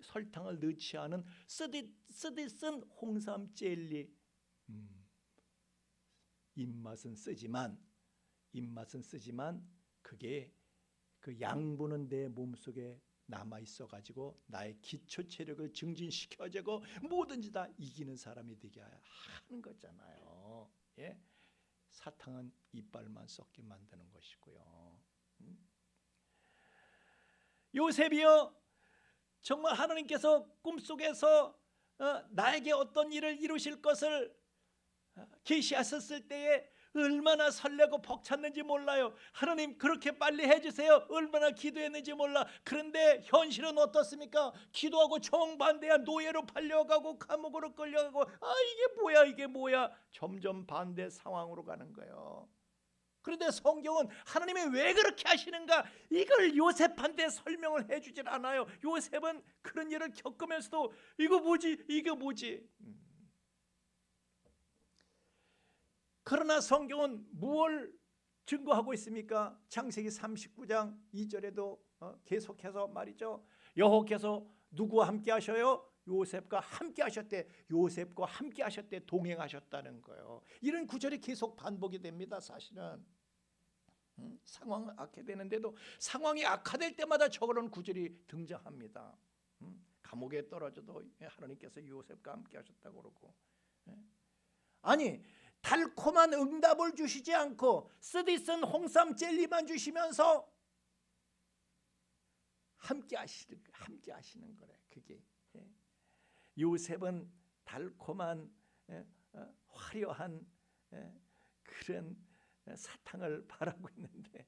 설탕을 넣지 않은 쓰디쓴 홍삼 젤리. 입맛은 쓰지만 그게 그 양분은 내 몸속에 남아 있어 가지고 나의 기초 체력을 증진시켜주고 뭐든지 다 이기는 사람이 되게 하는 거잖아요. 예? 사탕은 이빨만 썩게 만드는 것이고요. 요셉이요, 정말 하나님께서 꿈속에서 나에게 어떤 일을 이루실 것을 계시하셨을 때에 얼마나 설레고 벅찼는지 몰라요. 하나님 그렇게 빨리 해주세요. 얼마나 기도했는지 몰라. 그런데 현실은 어떻습니까? 기도하고 정반대야. 노예로 팔려가고 감옥으로 끌려가고 이게 뭐야. 점점 반대 상황으로 가는 거예요. 그런데 성경은 하나님이 왜 그렇게 하시는가 이걸 요셉한테 설명을 해주질 않아요. 요셉은 그런 일을 겪으면서도 이게 뭐지? 그러나 성경은 무엇을 증거하고 있습니까? 창세기 39장 2절에도 계속해서 말이죠. 여호와께서 누구와 함께 하셔요? 요셉과 함께 하셨대. 요셉과 함께 하셨대. 동행하셨다는 거예요. 이런 구절이 계속 반복이 됩니다. 사실은 상황은 악화되는데도 상황이 악화될 때마다 저런 구절이 등장합니다. 감옥에 떨어져도 하나님께서 요셉과 함께 하셨다고 그러고. 아니 달콤한 응답을 주시지 않고 쓰디쓴 홍삼 젤리만 주시면서 함께 하시는 거래. 그게 요셉은 달콤한 화려한 그런 사탕을 바라고 있는데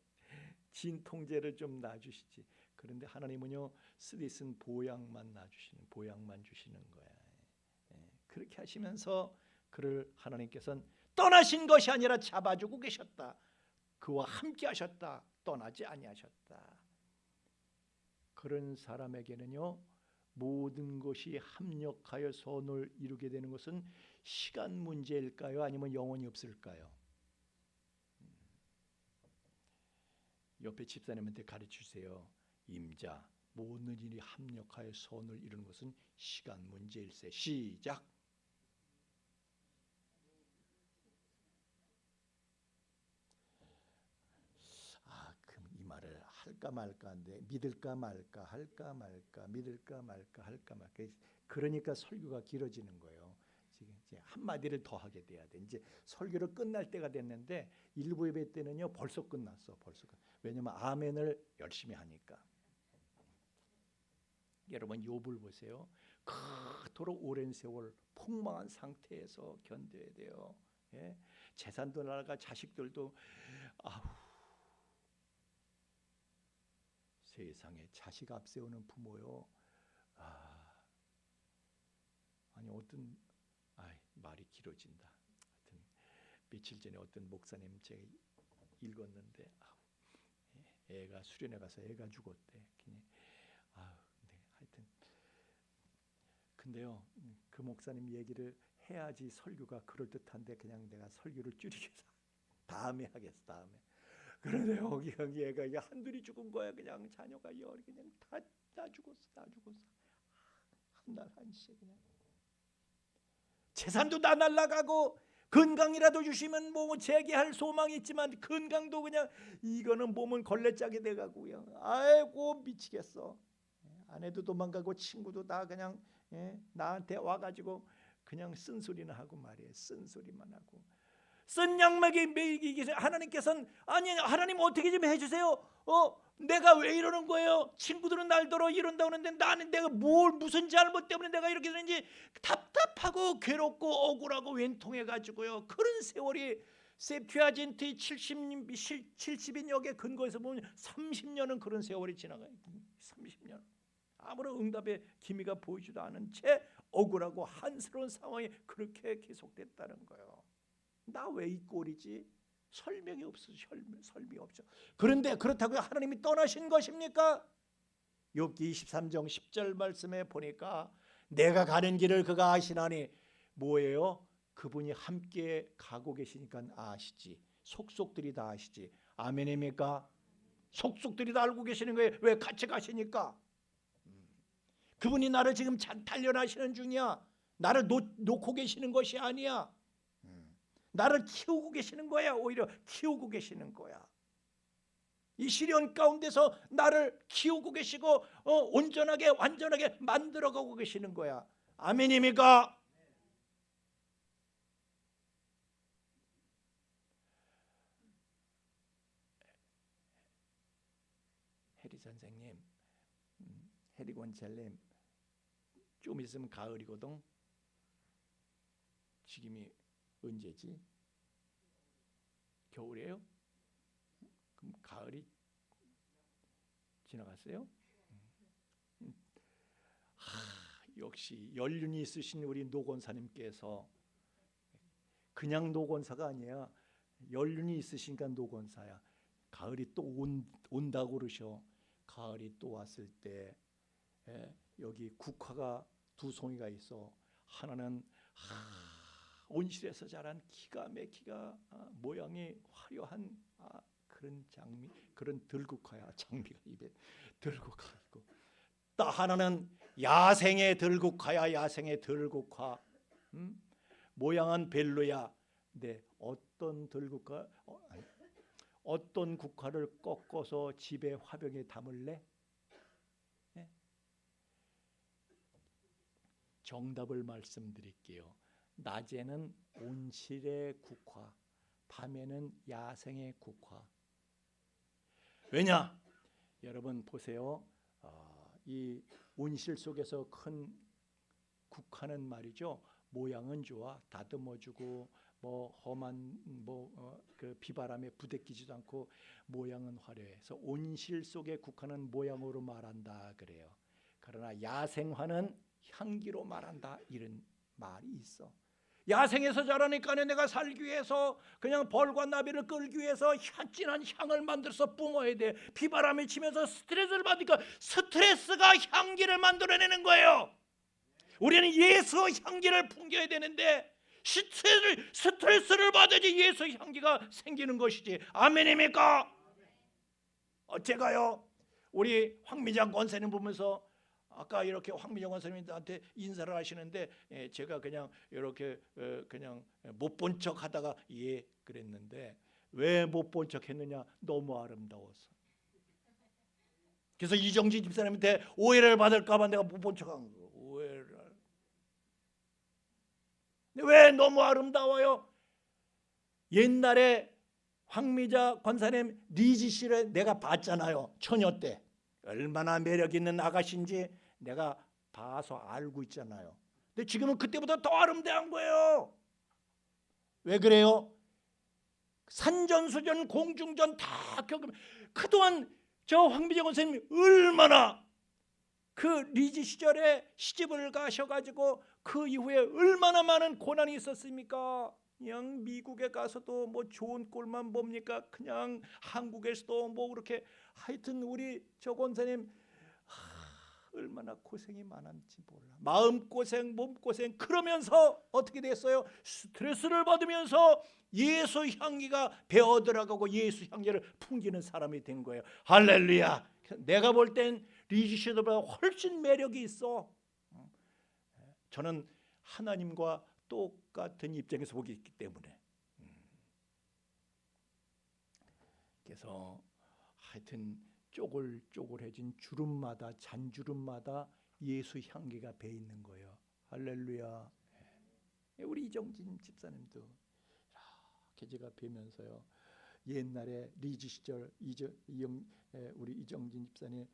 진통제를 좀 놔주시지. 그런데 하나님은요 쓰디쓴 보약만 주시는 거야. 그렇게 하시면서 그를 하나님께서는 떠나신 것이 아니라 잡아주고 계셨다. 그와 함께 하셨다. 떠나지 아니하셨다. 그런 사람에게는요 모든 것이 합력하여 선을 이루게 되는 것은 시간 문제일까요? 아니면 영원히 없을까요? 옆에 집사님한테 가르치세요. 임자, 모든 일이 합력하여 선을 이루는 것은 시간 문제일세. 시작. 그럼 이 말을 할까 말까인데 믿을까 말까 할까 말까 믿을까 말까 할까 말까. 그러니까 설교가 길어지는 거예요. 지금 이제 한 마디를 더 하게 돼야 돼. 이제 설교를 끝날 때가 됐는데 일부 예배 때는요 벌써 끝났어. 왜냐면 아멘을 열심히 하니까. 여러분 욥을 보세요. 그토록 오랜 세월 폭망한 상태에서 견뎌야 돼요. 예? 재산도 날아가 자식들도 세상에 자식 앞세우는 부모요. 아니 어떤 말이 길어진다. 하여튼 며칠 전에 어떤 목사님 제가 읽었는데 애가 수련회 가서 애가 죽었대. 근데 하여튼 근데요 그 목사님 얘기를 해야지 설교가 그럴듯한데 그냥 내가 설교를 줄이겠어. 다음에 하겠어. 다음에. 그런데 여기 애가 이게 한둘이 죽은 거야. 그냥 자녀가 그냥 다 죽었어. 한 날 한시에 그냥 재산도 다 날라가고 건강이라도 주시면 뭐 재기할 소망이 있지만 건강도 그냥 이거는 몸은 걸레짝이 돼가고요. 아이고 미치겠어. 아내도 도망가고 친구도 다 그냥 나한테 와가지고 그냥 쓴소리나 하고 말이에요. 쓴소리만 하고. 쓴 양막에 매이기 위해서 하나님께서는 아니 하나님 어떻게 좀 해주세요. 내가 왜 이러는 거예요? 친구들은 날더러 이런다고 하는데 나는 내가 무슨 잘못 때문에 내가 이렇게 되는지 답답하고 괴롭고 억울하고 왼통해가지고요. 그런 세월이 세프티아젠트 70인역의 근거에서 보면 30년은 그런 세월이 지나가요. 30년. 아무런 응답의 기미가 보이지도 않은 채 억울하고 한스러운 상황이 그렇게 계속됐다는 거예요. 나 왜 이 꼴이지? 설명이 없어. 설명이 없죠. 그런데 그렇다고 하나님이 떠나신 것입니까? 욥기 23장 10절 말씀에 보니까 내가 가는 길을 그가 아시나니 뭐예요? 그분이 함께 가고 계시니까 아시지. 속속들이 다 아시지. 아멘입니까? 속속들이 다 알고 계시는 거예요. 왜 같이 가시니까? 그분이 나를 지금 단련하시는 중이야. 나를 놓고 계시는 것이 아니야. 나를 키우고 계시는 거야. 오히려 키우고 계시는 거야. 이 시련 가운데서 나를 키우고 계시고 온전하게 완전하게 만들어가고 계시는 거야. 아멘입니까? 해리 선생님, 해리 권찰님, 좀 있으면 가을이거든. 지금이 언제지? 겨울이에요? 그럼 가을이 지나갔어요? 역시 연륜이 있으신 우리 노권사님께서 그냥 노권사가 아니야. 연륜이 있으시니까 노권사야. 가을이 또 온다고 그러셔. 가을이 또 왔을 때 여기 국화가 두 송이가 있어. 하나는 온실에서 자란 기가 막히가 모양이 화려한 그런 장미, 그런 들국화야. 장미가 입에 들국화 있고, 또 하나는 야생의 들국화야. 야생의 들국화. 모양은 별로야. 근데 어떤 들국화, 어떤 국화를 꺾어서 집에 화병에 담을래? 네? 정답을 말씀드릴게요. 낮에는 온실의 국화, 밤에는 야생의 국화. 왜냐? 여러분 보세요. 이 온실 속에서 큰 국화는 말이죠. 모양은 좋아. 다듬어주고 뭐 험한 그 비바람에 부대끼지도 않고 모양은 화려해서 온실 속의 국화는 모양으로 말한다 그래요. 그러나 야생화는 향기로 말한다 이런 말이 있어. 야생에서 자라니까 내가 살기 위해서 그냥 벌과 나비를 끌기 위해서 진한 향을 만들어서 뿜어야 돼. 비바람이 치면서 스트레스를 받으니까 스트레스가 향기를 만들어내는 거예요. 우리는 예수 향기를 풍겨야 되는데 스트레스를 받아야지 예수 향기가 생기는 것이지. 아멘입니까? 제가요 우리 황미장 권사님 보면서 아까 이렇게 황미정 권사님한테 인사를 하시는데 제가 그냥 이렇게 그냥 못 본 척 하다가 예 그랬는데 왜 못 본 척 했느냐? 너무 아름다워서. 그래서 이정지 집사님한테 오해를 받을까 봐 내가 못 본 척 한 거예요. 오해를. 왜 너무 아름다워요? 옛날에 황미자 권사님 리지 씨를 내가 봤잖아요. 처녀 때. 얼마나 매력 있는 아가씨인지 내가 봐서 알고 있잖아요. 근데 지금은 그때보다 더 아름다운 거예요. 왜 그래요? 산전수전 공중전 다 겪으면 그동안 저 황미정 선생님이 얼마나 그 리지 시절에 시집을 가셔가지고 그 이후에 얼마나 많은 고난이 있었습니까? 그냥 미국에 가서도 뭐 좋은 꼴만 봅니까? 그냥 한국에서도 뭐 그렇게 하여튼 우리 저 권사님 얼마나 고생이 많았는지 몰라. 마음고생, 몸고생, 그러면서 어떻게 됐어요? 스트레스를 받으면서 예수 향기가 배어들어가고 예수 향기를 풍기는 사람이 된 거예요. 할렐루야. 내가 볼 땐 리지 쉐더보다 훨씬 매력이 있어. 저는 하나님과 똑같은 입장에서 보기 있기 때문에. 그래서 하여튼 쪼글쪼글해진 주름마다, 잔주름마다 예수 향기가 배 있는 거예요. 할렐루야. 우리 이정진 집사님도 이렇게 제가 뵈면서요, 옛날에 리지 시절 우리 이정진 집사님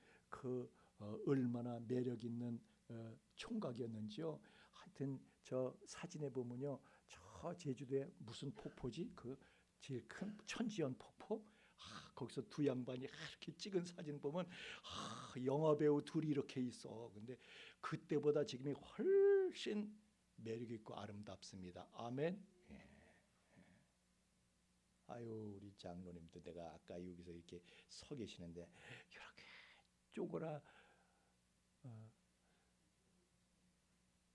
얼마나 매력 있는 총각이었는지요. 하여튼 저 사진에 보면요, 저 제주도에 무슨 폭포지? 그 제일 큰 천지연 폭포. 거기서 두 양반이 이렇게 찍은 사진 보면 영화 배우 둘이 이렇게 있어. 근데 그때보다 지금이 훨씬 매력 있고 아름답습니다. 아멘. 아유, 우리 장로님도 내가 아까 여기서 이렇게 서 계시는데 이렇게 쪼그라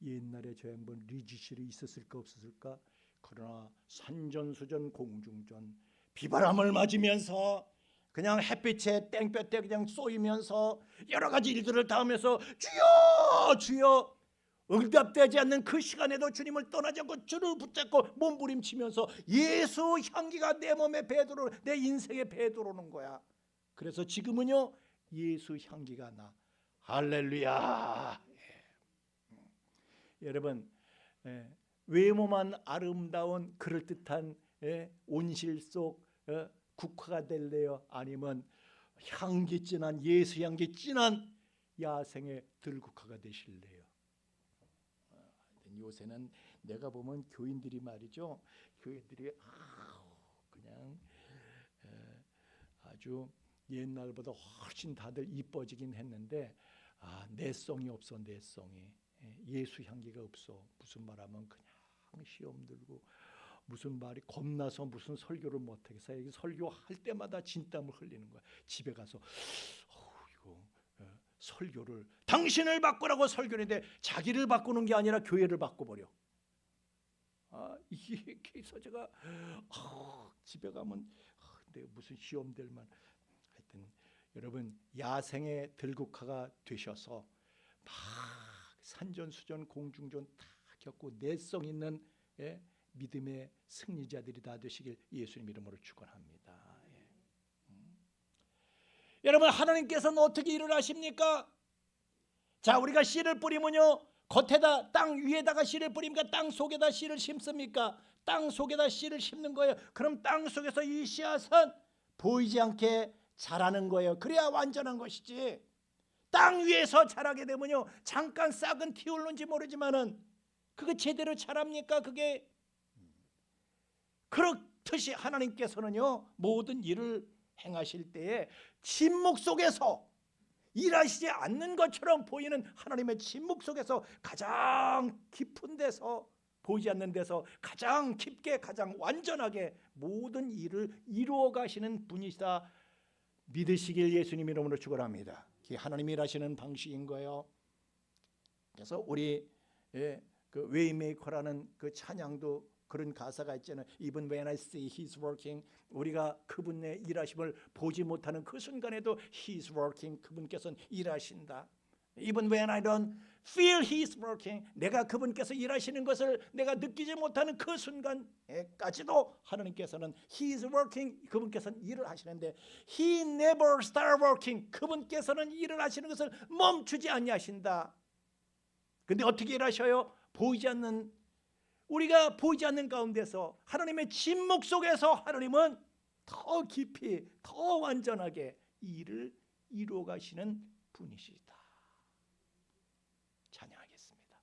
옛날에 저 한번 리지실이 있었을까 없었을까? 그러나 산전수전 공중전 비바람을 맞으면서 그냥 햇빛에 땡볕에 그냥 쏘이면서 여러 가지 일들을 다 하면서 주여 주여 응답되지 않는 그 시간에도 주님을 떠나지 않고 주를 붙잡고 몸부림치면서 예수 향기가 내 몸에 배들어, 내 인생에 배들어오는 거야. 그래서 지금은요, 예수 향기가 나. 할렐루야. 여러분, 외모만 아름다운 그럴듯한 온실 속 국화가 될래요? 아니면 향기 진한, 예수 향기 진한 야생의 들국화가 되실래요? 요새는 내가 보면 교인들이 말이죠, 교인들이 그냥 아주 옛날보다 훨씬 다들 이뻐지긴 했는데 내성이 없어. 내성이. 예수 향기가 없어. 무슨 말하면 그냥 시험 들고, 무슨 말이 겁나서 무슨 설교를 못하겠어. 설교할 때마다 진땀을 흘리는 거야. 집에 가서 이거 설교를 당신을 바꾸라고 설교를 했는데 자기를 바꾸는 게 아니라 교회를 바꿔버려. 이게 그래서 제가 집에 가면 내가 무슨 시험 될 만. 하여튼 여러분, 야생의 들국화가 되셔서 막 산전수전 공중전 다 겪고 내성 있는 믿음의 승리자들이 다 되시길 예수님 이름으로 축원합니다. 여러분, 하나님께서는 어떻게 일을 하십니까? 자, 우리가 씨를 뿌리면요, 겉에다, 땅 위에다가 씨를 뿌립니까? 땅 속에다 씨를 심습니까? 땅 속에다 씨를 심는 거예요. 그럼 땅 속에서 이 씨앗은 보이지 않게 자라는 거예요. 그래야 완전한 것이지. 땅 위에서 자라게 되면요, 잠깐 싹은 튀울는지 모르지만은 그게 제대로 자랍니까? 그게. 그렇듯이 하나님께서는요, 모든 일을 행하실 때에 침묵 속에서 일하시지 않는 것처럼 보이는 하나님의 침묵 속에서 가장 깊은 데서, 보이지 않는 데서 가장 깊게, 가장 완전하게 모든 일을 이루어 가시는 분이시다 믿으시길 예수님 이름으로 축원합니다. 그게 하나님이 일하시는 방식인 거예요. 그래서 우리 그 웨이메이커라는 그 찬양도 그런 가사가 있잖아요. Even when I see He's working. 우리가 그분의 일하심을 보지 못하는 그 순간에도 He's working. 그분께서는 일하신다. Even when I don't feel He's working. 내가 그분께서 일하시는 것을 내가 느끼지 못하는 그 순간까지도 하나님께서는 He's working. 그분께서는 일을 하시는데 He never start working. 그분께서는 일을 하시는 것을 멈추지 아니하신다. 근데 어떻게 일하셔요? 보이지 않는, 우리가 보이지 않는 가운데서 하나님의 침묵 속에서 하나님은 더 깊이, 더 완전하게 일을 이루어 가시는 분이시다. 찬양하겠습니다.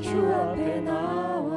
주 앞에 나와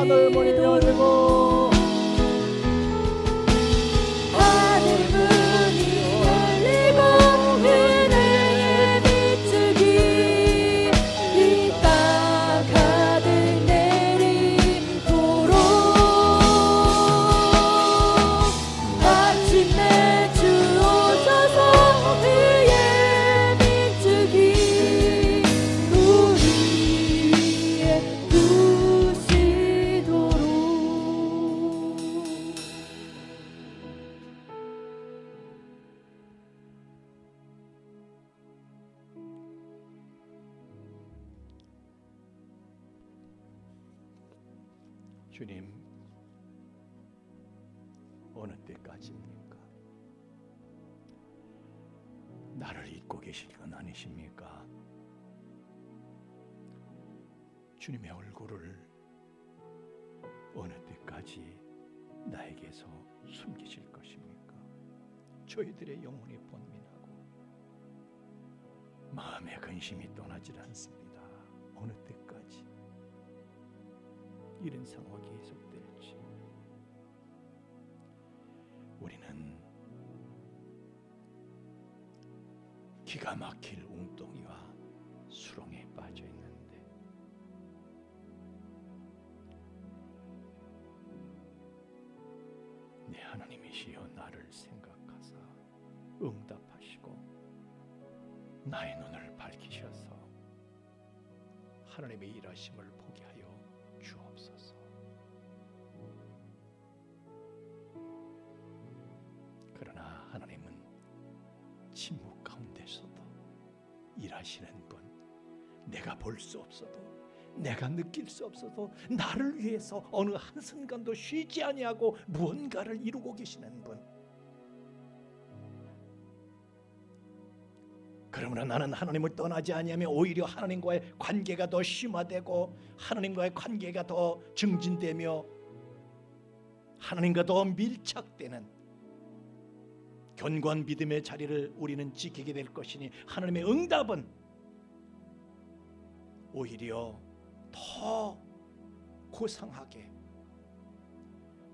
하늘 문이 열리고 하늘 문이 열리고 은혜의 비추기 이 땅 가득 내리도록 마침내 주 오셔서 그의 비추기 우리 위에 부시도록. 주님, 어느 때까지입니까? 나를 잊고 계신 건 아니십니까? 주님의 얼굴을 어느 때까지 나에게서 숨기실 것입니까? 저희들의 영혼이 번민하고 마음의 근심이 떠나질 않습니다. 어느 때까지 이런 상황이 계속될지. 우리는 기가 막힐 웅덩이와 수렁에 빠져 있는데 내 하나님이시여 나를 생각하사 응답하시고 나의 눈을 밝히셔서 하나님의 일하심을 보게 하여 주옵소서. 그러나 하나님은 침묵 가운데서도 일하시는 분, 내가 볼 수 없어도, 내가 느낄 수 없어도 나를 위해서 어느 한순간도 쉬지 아니하고 무언가를 이루고 계시는 분. 그러므로 나는 하나님을 떠나지 아니하면 오히려 하나님과의 관계가 더 심화되고 하나님과의 관계가 더 증진되며 하나님과 더 밀착되는 견고한 믿음의 자리를 우리는 지키게 될 것이니 하나님의 응답은 오히려 더 고상하게,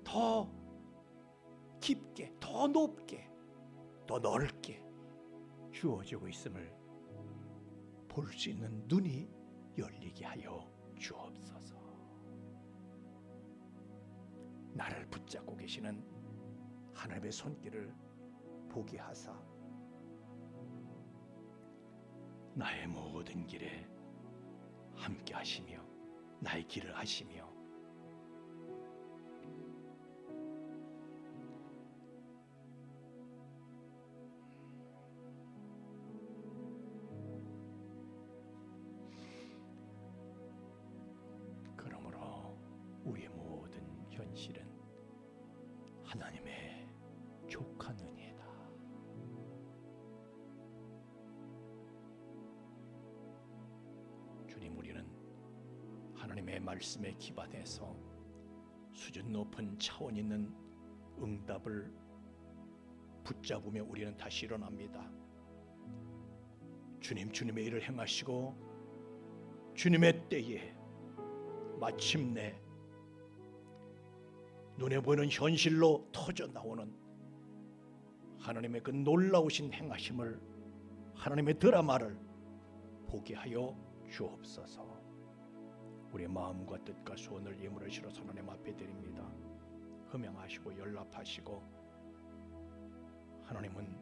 더 깊게, 더 높게, 더 넓게 주어지고 있음을 볼 수 있는 눈이 열리게 하여 주옵소서. 나를 붙잡고 계시는 하나님의 손길을 보게 하사 나의 모든 길에 함께 하시며 나의 길을 하시며 그러므로 우리의 모든 현실은 하나님의 족한 은혜다. 주님, 우리는 하나님의 말씀에 기반해서 수준 높은 차원 있는 응답을 붙잡으며 우리는 다시 일어납니다. 주님, 주님의 일을 행하시고 주님의 때에 마침내 눈에 보이는 현실로 터져 나오는 하나님의 그 놀라우신 행하심을, 하나님의 드라마를 보게 하여 주옵소서. 우리의 마음과 뜻과 소원을 예물을 실어서 하나님 앞에 드립니다. 흠양하시고 연락하시고 하나님은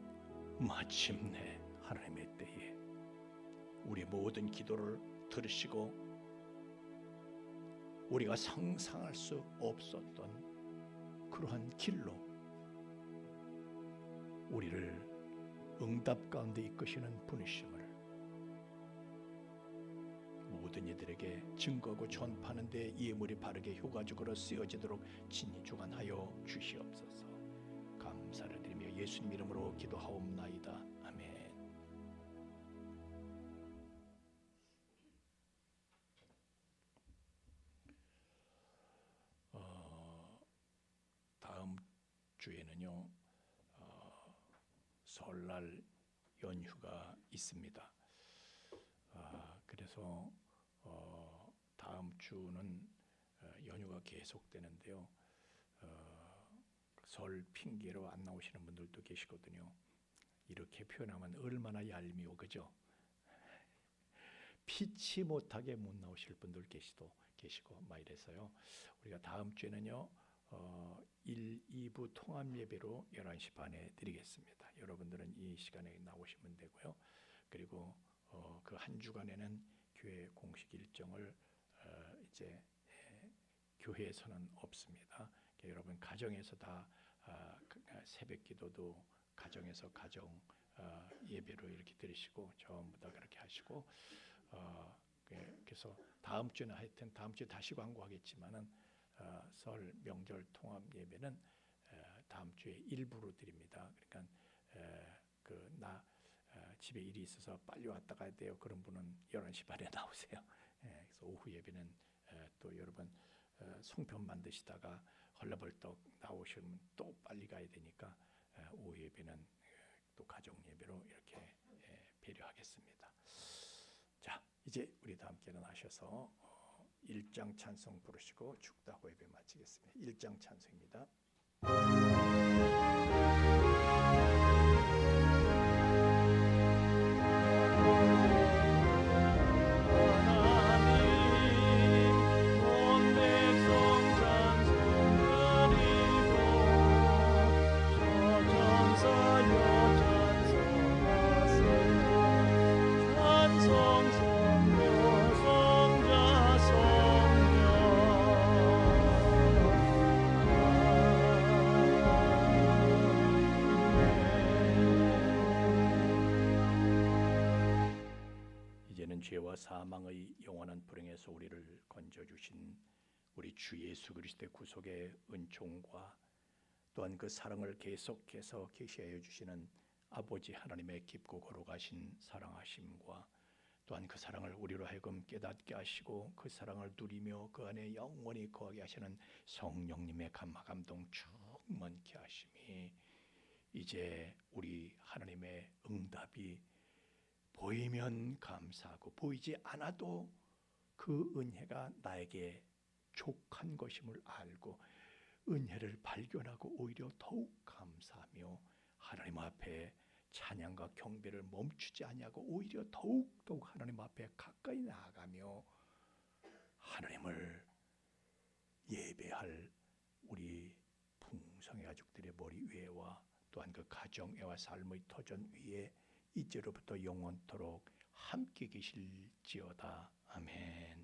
마침내 하나님의 때에 우리의 모든 기도를 들으시고 우리가 상상할 수 없었던 그러한 길로 우리를 응답 가운데 이끄시는 분이심을 모든 이들에게 증거하고 전파하는 데 예물이 바르게 효과적으로 쓰여지도록 친히 주관하여 주시옵소서. 감사를 드리며 예수님 이름으로 기도하옵나이다. 아멘. 다음 주에는요 설날 연휴가 있습니다. 그래서 다음 주는 연휴가 계속되는데요. 설 핑계로 안 나오시는 분들도 계시거든요. 이렇게 표현하면 얼마나 얄미워, 그죠? 피치 못하게 못 나오실 분들 계시고 막 이래서요. 우리가 다음 주에는요 1, 2부 통합 예배로 11시 반에 드리겠습니다. 여러분들은 이 시간에 나오시면 되고요. 그리고 그 한 주간에는 교회 공식 일정을 이제 교회에서는 없습니다. 그러니까 여러분 가정에서 다 새벽 기도도 가정에서 가정 예배로 이렇게 드리시고 전부 다 그렇게 하시고 그래서 다음 주는 하여튼 다음 주에 다시 광고하겠지만은 설 명절 통합 예배는 다음 주에 일부로 드립니다. 그러니까 나 집에 일이 있어서 빨리 왔다 가야 돼요. 그런 분은 11시 반에 나오세요. 그래서 오후 예배는 또 여러분 송편 만드시다가 헐레벌떡 나오시면 또 빨리 가야 되니까 오후 예배는 또 가정 예배로 이렇게 배려하겠습니다. 자, 이제 우리 다 함께 일어나셔서 1장 찬송 부르시고 죽다고 예배 마치겠습니다. 1장 찬송입니다. 이제는 죄와 사망의 영원한 불행에서 우리를 건져주신 우리 주 예수 그리스도의 구속의 은총과 또한 그 사랑을 계속해서 계시하여 주시는 아버지 하나님의 깊고 거룩하신 사랑하심과 또한 그 사랑을 우리로 하여금 깨닫게 하시고 그 사랑을 누리며 그 안에 영원히 거하게 하시는 성령님의 감화 감동 충만케 하심이 이제 우리 하나님의 응답이 보이면 감사하고 보이지 않아도 그 은혜가 나에게 족한 것임을 알고 은혜를 발견하고 오히려 더욱 감사하며 하나님 앞에 찬양과 경배를 멈추지 아니하고 오히려 더욱 하나님 앞에 가까이 나아가며 하나님을 예배할 우리 풍성의 가족들의 머리 위에와 또한 그 가정애와 삶의 터전 위에 이제로부터 영원토록 함께 계실지어다. 아멘.